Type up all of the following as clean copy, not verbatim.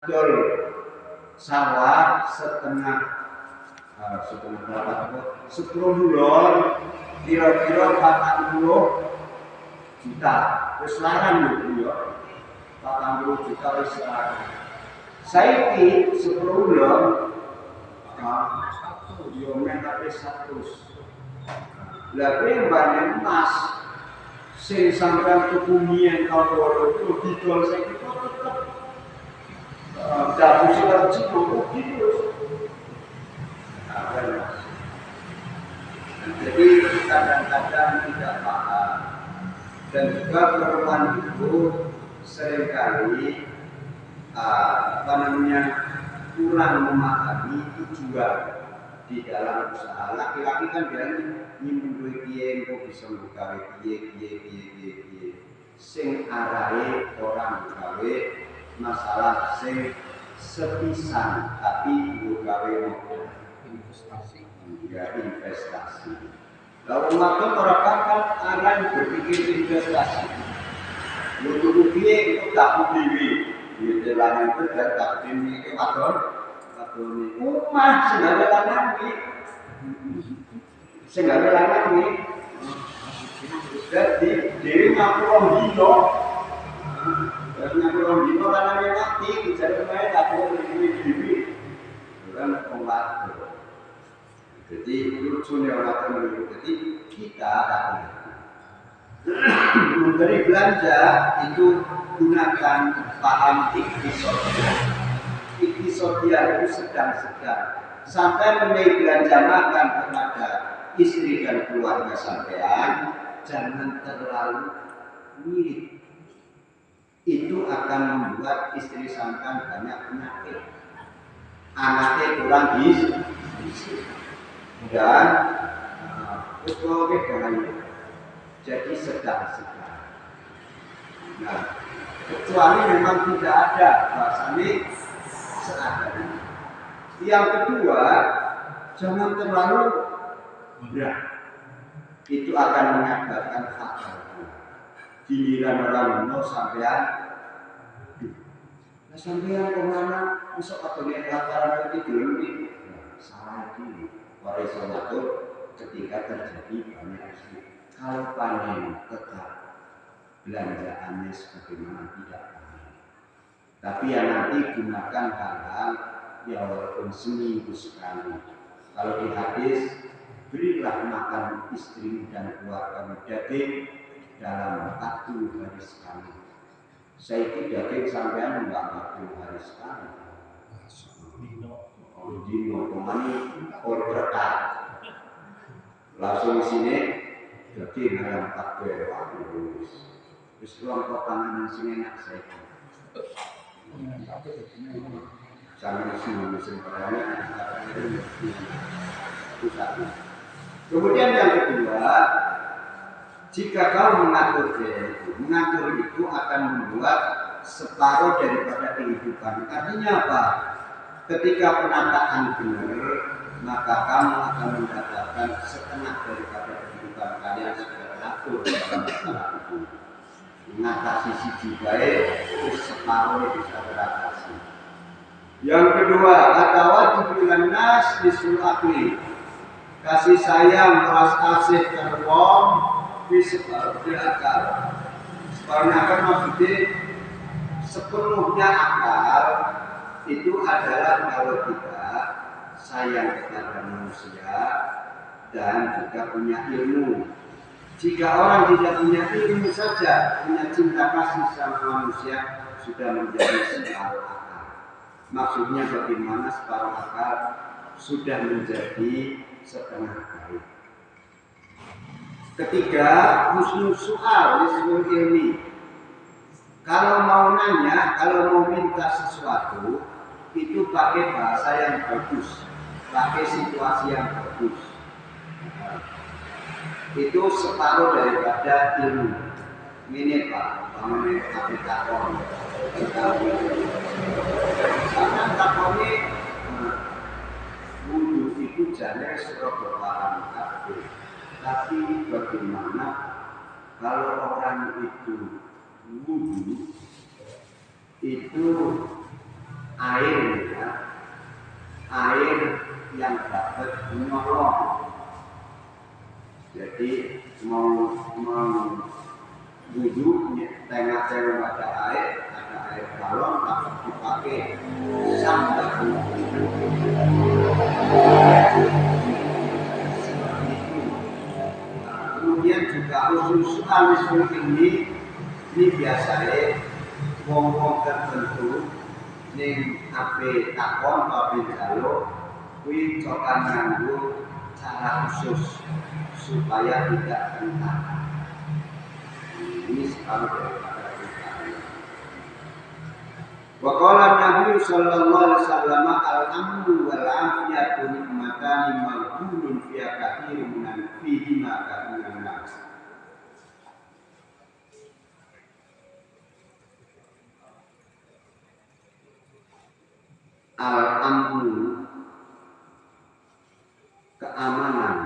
Dol sawah setengah berapa tuh? 10 bulan kira-kira 40 juta. Terus larang lho ya. 40 juta wis larang. Saiki 10 bulan yo men tapi 100. Lah prembane emas sing sampeyan tuku mien tahun 20 didol saiki kok tetep jatuh sih gitu. Jadi kadang-kadang tidak paham dan juga perempuan itu seringkali kurang memahami tujuan di dalam usaha. Laki-laki kan biasanya nyimpen duit piye kok bisa gawe piye sing arahe orang gawe masalah sing sepisan tapi gawe investasi. Lalu makan orang kakak akan berpikir investasi. Untuk piye itu tak piye. Di dalam itu dan tak piye ke wadon rumah segala lanang jadi dewi ngapurong dino lanang mati bicara kemarin tak boleh dewi bukan pembantu. Jadi lucunya orang menurut jadi kita memberi belanja itu gunakan paham iktisodial itu sedang-sedang sampai memberi belanja makan kepada istri dan keluarga sampean jangan terlalu mirip. Itu akan membuat istri sampean banyak penyakit, anaknya kurang gizi dan jadi sedang-sedang. Nah, kecuali memang tidak ada bahasanya seadanya. Yang kedua, jangan terlalu berat. Itu akan mengakibatkan faktor. Giliran orang mau sampean, sampean kemana? Besok katanya lantaran itu dulu salah dulu. Horizontal ketika terjadi banyak isu. Kalau panen tetap belanjaannya sebagaimana tidak panen. Tapi yang nanti gunakan hal-hal yang walaupun seminggu sekali. Kalau di hadis berilah makan istri dan keluarga daging dalam 40 hari sekali. Saya daging sampean enggak 40 hari sekali. Dino kemana order langsung sini daging ayam kabeh terus ruang panganan sing enak saya jangan semua sing kemudian yang kedua, jika kau mengatur itu akan membuat separuh daripada kehidupan. Artinya apa? Ketika penataan benar, maka kamu akan mendapatkan setengah daripada kehidupan kalian sudah teratur dalam masalah itu. Mengatasi sisi baik, terus separuh bisa teratasi. Yang kedua, atawadu bilan nas bisul akli. Kasih sayang, belas kasih terwong, bisul akal. Separuhnya akal maksudnya sepenuhnya akal. Itu adalah kalau kita sayang kepada manusia dan juga punya ilmu. Jika orang tidak punya ilmu saja, punya cinta kasih sama manusia, sudah menjadi separuh akal. Maksudnya bagaimana separuh akal sudah menjadi setengah baik. Ketiga, husnul su'al, husnul ilmi. Kalau mau nanya, kalau mau minta sesuatu, itu pakai bahasa yang bagus, pakai situasi yang bagus. Itu separuh daripada ilmu. Ini Pak, namanya aplikator. Karena takoni wudhu itu jangan serobohan kabeh. Tapi bagaimana kalau orang itu wudhu itu wudhu, tengah-tengah ada air galon, langsung dipakai sampai kemudian juga khusus al-misbul ini biasanya wong-wong tertentu ning ape takon ape jaluk kuwi cokan nganggo cara khusus supaya tidak kentang. Ini sekali daripada kita. Wa qala Nabi sallallahu alaihi wasallam al-amru wal afiyatu nikmatani mawjudun fi kathirin min fihi ma kana nas. Al-amru keamanan,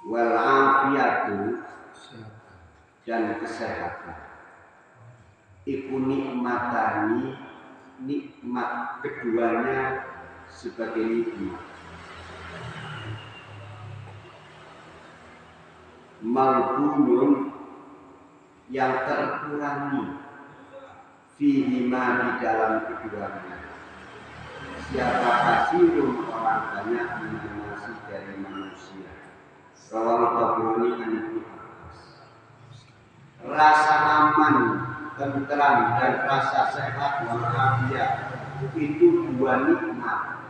wal afiyatu dan kesehatan. Iku nikmatani, nikmat keduanya sebagai nikmat. Maghbunun yang terkurangi fihima di dalam keduanya. Siapa kasirun orang banyak mengenasi dari manusia. Rawahu Tabrani an Ibnu Abbas. Rasa aman, tentram dan rasa sehat walafiat itu dua nikmat.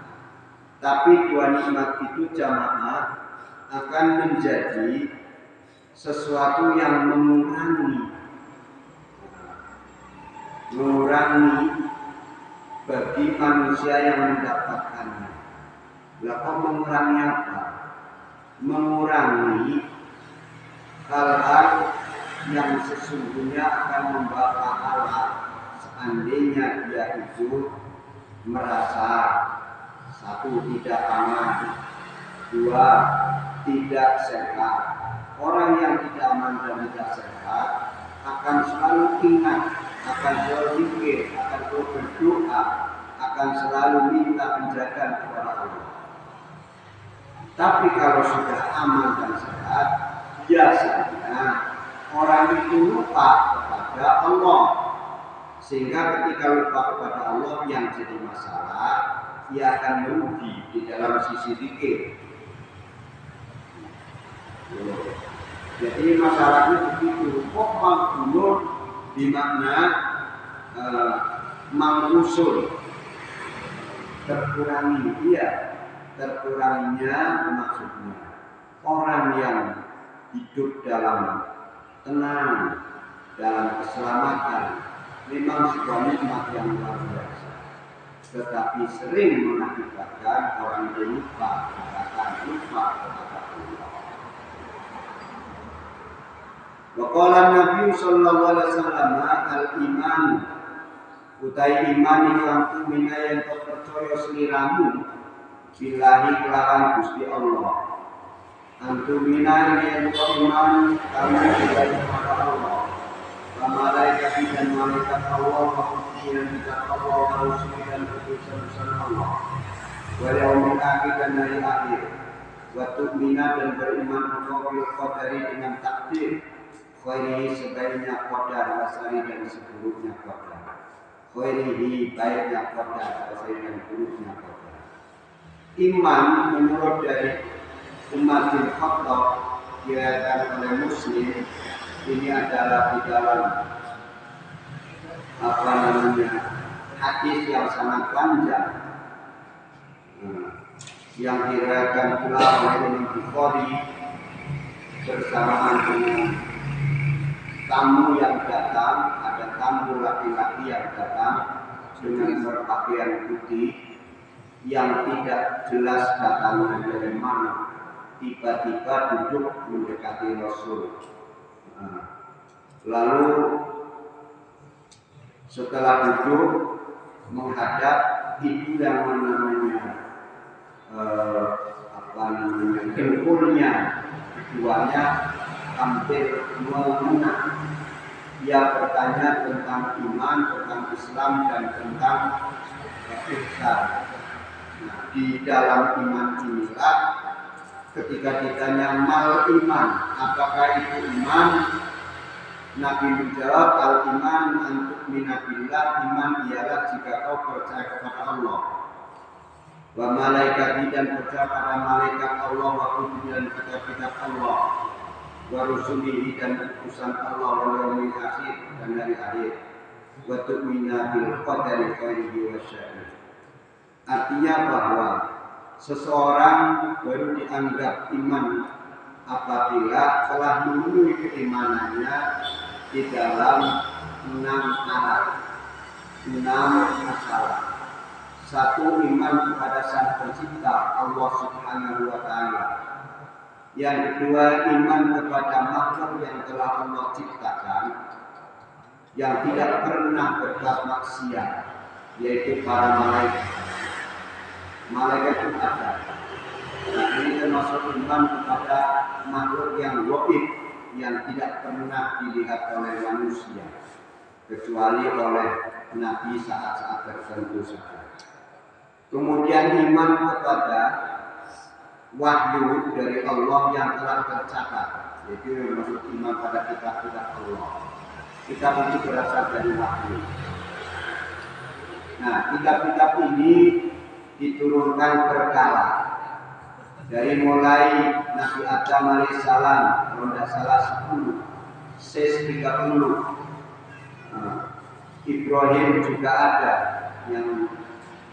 Tapi dua nikmat itu jamaah akan menjadi sesuatu yang mengurangi bagi manusia yang mendapatkannya. Lalu mengurangi apa? Mengurangi hal-hal yang sesungguhnya akan membawa pahala seandainya dia itu merasa satu tidak aman, dua tidak sehat. Orang yang tidak aman dan tidak sehat akan selalu ingat, akan selalu zikir, akan selalu berdoa, akan selalu minta penjagaan kepada Allah. Tapi kalau sudah aman dan sehat, biasanya orang itu lupa kepada Allah. Sehingga ketika lupa kepada Allah yang jadi masalah, ia akan merugi di dalam sisi zikir. Jadi masalahnya begitu. Kok maghbunun di makna mengusul terkurangi, dia terkuranginya maksudnya orang yang hidup dalam tenang, dalam keselamatan memang sebuah nikmat yang luar biasa, tetapi sering mengakibatkan orang yang lupa kepada Allah. Wa qala Nabi sallallahu alaihi wasallam al-iman utai iman yang tumina yang percaya seliramu billahi kelawan Gusti Allah. Antumina yang iman kamu kepada Allah. Wa malaikat dan malaikat Allah wa kutubihi dan Allah wa rusulihi dan utusan Allah. Wa yaumil akhir dan hari akhir. Wa tu'mina dan beriman bil qadari dengan takdir. Khairihi sebaiknya qadar, wasari dan seburuknya qadar. Khairihi baiknya qadar, wasari dan buruknya qadar. Iman menurut dari umat bin Khattab diriwayatkan oleh Muslim, ini adalah di dalam hadis yang sangat panjang yang diriwayatkan pula oleh Imam Bukhari bersamaan dengan tamu yang datang, ada tamu laki-laki yang datang dengan berpakaian putih yang tidak jelas datangnya dari mana, tiba-tiba duduk mendekati Rasul. Lalu setelah duduk menghadap itu yang dengkulnya keduanya hampir mengenang. Ia bertanya tentang iman, tentang Islam dan tentang ihsan. Nah, di dalam iman inilah ketika ditanya mal iman, apakah itu iman? Nabi menjawab, al-iman antuk minabillah, iman ialah jika kau percaya kepada Allah, wa malaikati dan percaya pada malaikat Allah, wa kutubi dan kitab-kitab Allah, wa rusulihi dan utusan Allah, wa yaumil akhir dan hari akhir, wa tu'mina bil qadari khairihi wa syarrihi. Artinya bahwa seseorang baru dianggap iman apabila telah memenuhi keimanannya di dalam 6 masalah. Satu, iman kepada Sang Pencipta Allah Subhanahu wa Ta'ala. Yang kedua, iman kepada makhluk yang telah Allah ciptakan, yang tidak pernah berbuat maksiat, yaitu para malaikat. Malaikat itu ada. Nah, ini termasuk iman kepada makhluk yang gaib, yang tidak pernah dilihat oleh manusia, kecuali oleh Nabi saat-saat tertentu saja. Kemudian iman kepada wahyu dari Allah yang telah tercatat, yaitu termasuk iman pada kitab-kitab Allah. Kitab itu berasal dari wahyu. Nah, kitab-kitab ini diturunkan berkala. Dari mulai Nabi Adam alaihissalam, kalau tidak salah 10, Ses 30. Ibrahim juga ada yang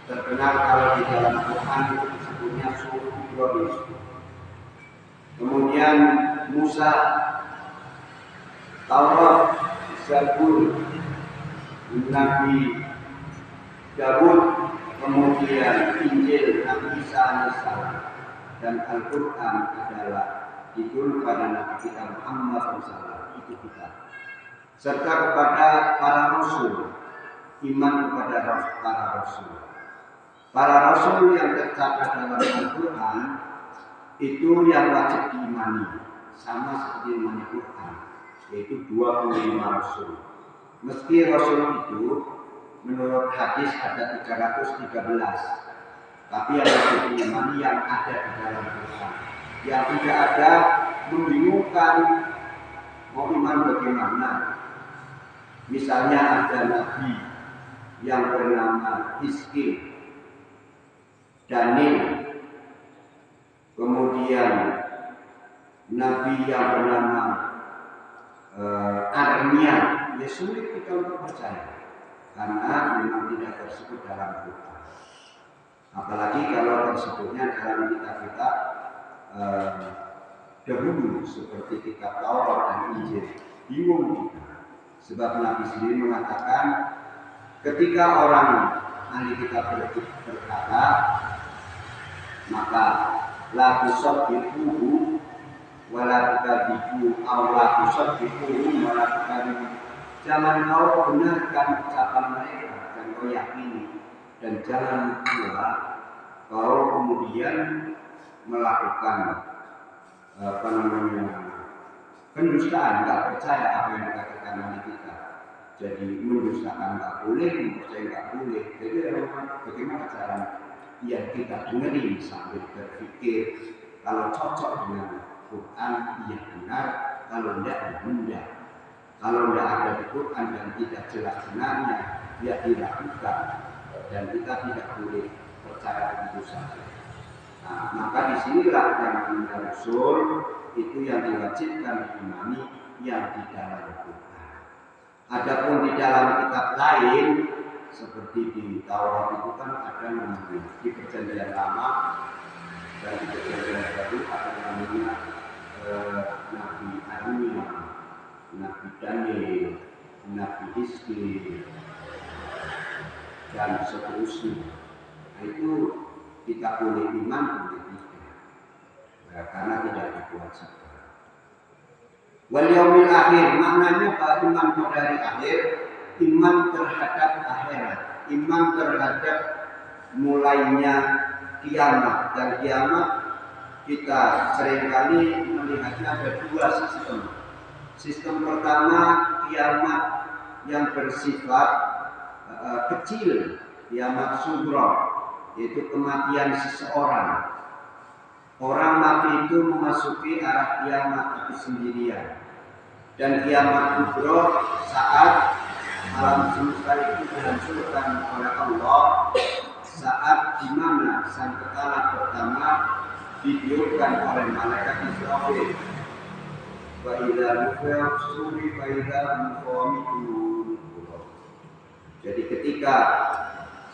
terkenal kalau di dalam Quran itu disebutnya Surat Ibrahim. Kemudian Musa, Taurat, Zabur, Nabi Daud, kemudian Injil Nabi Isa alaihissalam. Dan Al-Quran adalah diturunkan pada Nabi kita Muhammad SAW, itu kita. Serta kepada para rasul, iman kepada para rasul. Para rasul yang tercatat dalam Al-Quran itu yang wajib diimani, sama seperti iman Quran, yaitu 25 rasul. Meski rasul itu menurut hadis ada 313. Tapi yang wajib diimani yang ada di dalam Quran. Yang tidak ada membingungkan mau iman bagaimana. Misalnya ada nabi yang bernama Hizkil, Daniel, kemudian nabi yang bernama Armia. Ya sulit kita untuk percaya karena memang tidak tersebut dalam Quran. Apalagi kalau tersebutnya dalam kitab-kitab dahulu seperti kitab Taurat dan Injil. Bingung kita. Sebab Nabi sendiri mengatakan ketika orang ahli kitab berkata, maka la tusaddiquhu wa la tukadzibuhu aw la tusaddiquhu wa la tukadzibuhu. Jangan kau benarkan ucapan mereka dan kau yakini. Dan jangan pula kau kemudian melakukan pendustaan, nggak percaya apa yang dikatakan oleh kita. Jadi mendustakan nggak boleh, percaya nggak boleh. Jadi bagaimana cara yang kita dengerin sambil berpikir kalau cocok dengan Quran iya benar, kalau tidak tidak. Kalau tidak ada di Quran dan tidak jelas benarnya, ya dilakukan. Dan kita tidak boleh percaya begitu saja. Nah, maka disinilah yang namanya Rasul itu yang diwajibkan diimani yang di dalam Quran. Adapun di dalam kitab lain seperti di Taurat itu kan ada namanya di Perjanjian Lama dan di Perjanjian Baru ada namanya Nabi Armia, Nabi Daniel, Nabi Hizkil dan seterusnya. Nah, itu kita boleh iman boleh tidak, karena tidak diwajibkan. Wal yaumil akhir maknanya bahwa iman pada hari akhir, iman terhadap akhirat, iman terhadap mulainya kiamat. Dan kiamat kita seringkali melihatnya ada dua sistem. Sistem pertama kiamat yang bersifat kecil, kiamat sughra, yaitu kematian seseorang. Orang mati itu memasuki arah kiamat tapi sendirian. Dan kiamat kubro saat alam semesta itu dihancurkan oleh Allah, saat di mana sangkakala pertama ditiupkan oleh malaikat Israfil. Wa idza nufikhal suri fa idza hum qamidun. Jadi ketika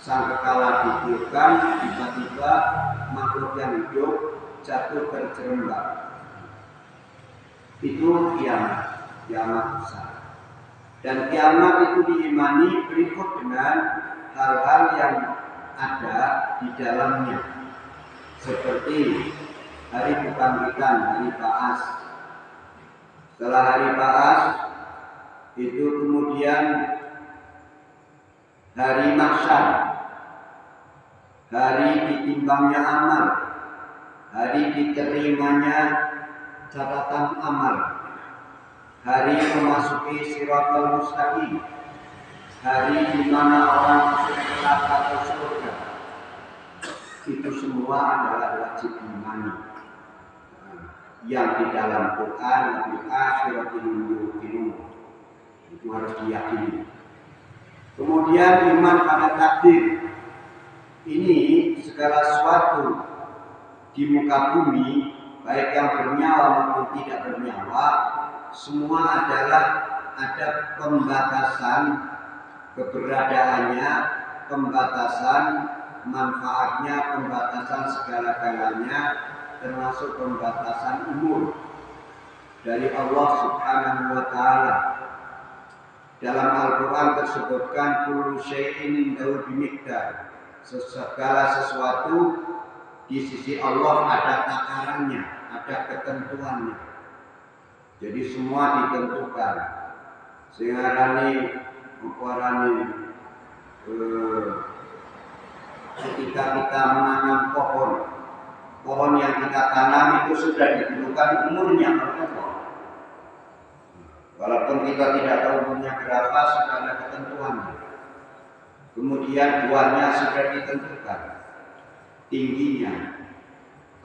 sangkakala ditiupkan, tiba-tiba makhluk yang hidup jatuh terjerembab. Itu kiamat besar. Dan kiamat itu diimani berikut dengan hal-hal yang ada di dalamnya, seperti hari kebangkitan, hari Ba'ats. Setelah hari Ba'ats itu kemudian hari Mahsyar, hari ditimbangnya amal, hari diterimanya catatan amal, hari memasuki Shiratal Mustaqim, hari di mana orang masuk neraka atau surga. Itu semua adalah wajib diimani. Yang di dalam Quran di akhiratil yuqinun, itu harus diyakini. Kemudian iman pada takdir. Ini segala sesuatu di muka bumi, baik yang bernyawa maupun tidak bernyawa, semua adalah ada pembatasan keberadaannya, pembatasan manfaatnya, pembatasan segala-galanya, termasuk pembatasan umur dari Allah Subhanahu wa Ta'ala. Dalam Al-Quran tersebutkan kullu syai'in indahu bimiqdar. Segala sesuatu di sisi Allah ada takarannya, ada ketentuannya. Jadi semua ditentukan. Sehingga ketika kita menanam pohon yang kita tanam itu sudah ditentukan umurnya oleh Allah. Walaupun kita tidak tahu umurnya berapa, sudah ada ketentuannya. Kemudian buahnya sudah ditentukan, tingginya,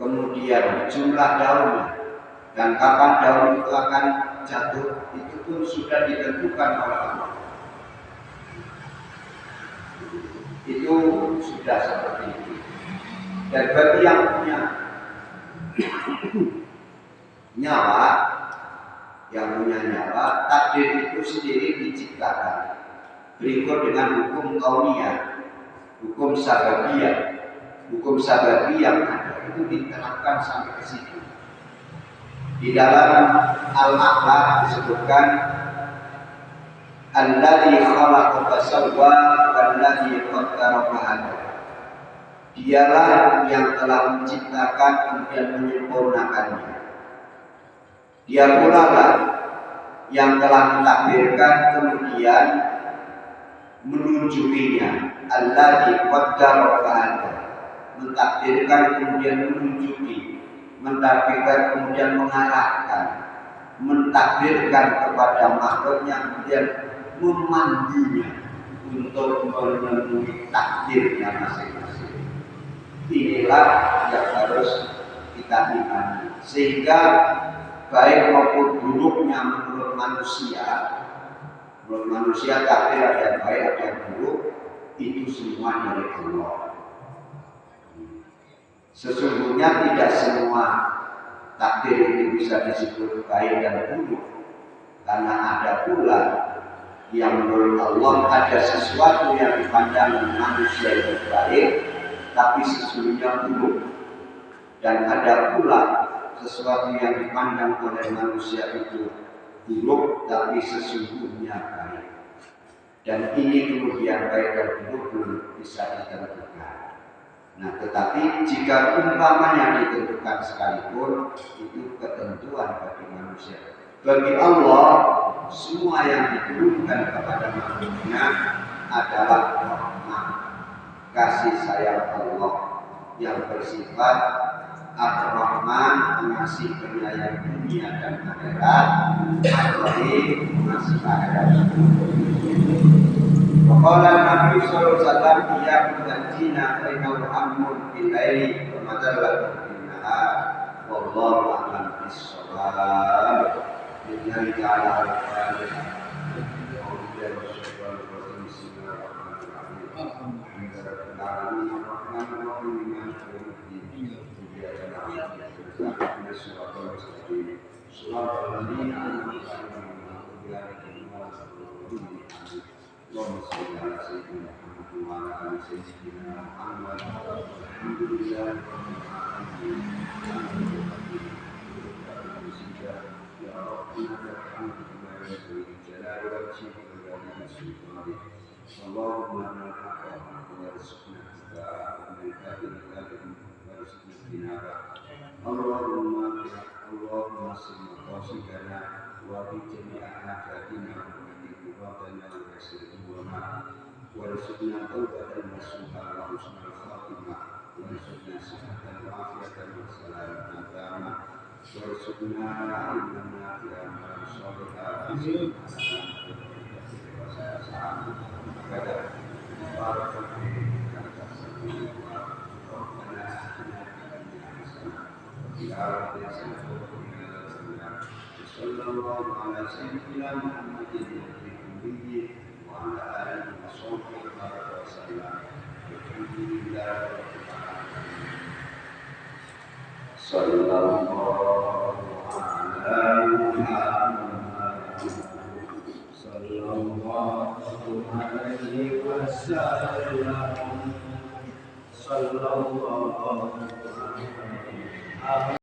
kemudian jumlah daunnya, dan kapan daun itu akan jatuh, itu pun sudah ditentukan oleh Allah. Itu sudah seperti itu. Dan bagi yang punya nyawa, takdir itu sendiri diciptakan. Berikut dengan hukum kauniyah, hukum sababiyah. Hukum sababi yang ada itu diterapkan sampai ke situ. Di dalam Al-A'la disebutkan alladzi khalaqa fasawwa walladzi qaddara fahada. Dialah yang telah menciptakan kemudian menyempurnakannya. Dia pula lah yang telah mentakdirkan kemudian menunjukinya. Alladzi qaddara fahada, mentakdirkan kemudian menunjuki, mentakdirkan kemudian mengarahkan, mentakdirkan kepada makhluknya kemudian memandunya untuk memenuhi takdirnya masing-masing. Inilah yang harus kita imani, sehingga baik maupun buruknya menurut manusia takdir ada yang baik ada yang buruk, itu semua dari Allah. Sesungguhnya tidak semua takdir ini bisa disebut baik dan buruk, karena ada pula yang menurut Allah ada sesuatu yang dipandang manusia itu baik, tapi sesungguhnya buruk, dan ada pula sesuatu yang dipandang oleh manusia itu buruk, tapi sesungguhnya baik. Dan ini kemudian baik dan buruk belum bisa ditentukan. Nah, tetapi jika umpamanya ditentukan sekalipun, itu ketentuan bagi manusia. Bagi Allah, semua yang diturunkan kepada makhluknya adalah rahmat, kasih sayang Allah yang bersifat Ar-Rahman, pengasih penyayang dunia dan akhirat, Ar-Rahim, pengasih akhirat. Waqala Nabi sallallahu alaihi wasallam ya mutajina bainal amr bil laili wa madallat bin nahar wallahu a'lam bis-shawab. لذلك على الفاتحة أعوذ بالله من الشيطان الرجيم بسم الله الرحمن الرحيم الحمد لله رب العالمين الرحمن الرحيم مالك يوم الدين إياك نعبد وإياك نستعين اهدنا الصراط المستقيم صراط الذين أنعمت عليهم غير المغضوب عليهم ولا الضالين اللهم صل على سيدنا محمد وعلى آل سيدنا محمد الحمد لله رب العالمين يا ربنا لك الحمد بما يسوي الجلال والشرف والجلال والسلطان اللهم ارنا الحق حقا وارزقنا اتباعه ومن الكافر كافر وارزقنا اجتنابه اللهم اصل مقاصدنا وفي جميع حاجاتنا ومن مرادنا ويسر امورنا وارزقنا توبه نصوحا وحسن الخاتمه وارزقنا صحه وعافيه وسلامه تامه وارزقنا علما نافعا وعملا صالحا بارك فيك ربنا اتنا في الدنيا حسنه وفي الاخره حسنه وقنا عذاب النار وصلى الله على سيدنا محمد النبي وعلى اله وصحبه وبارك وسلم والحمد لله رب العالمين صلى الله على محمد صلى الله عليه وسلم صلى الله عليه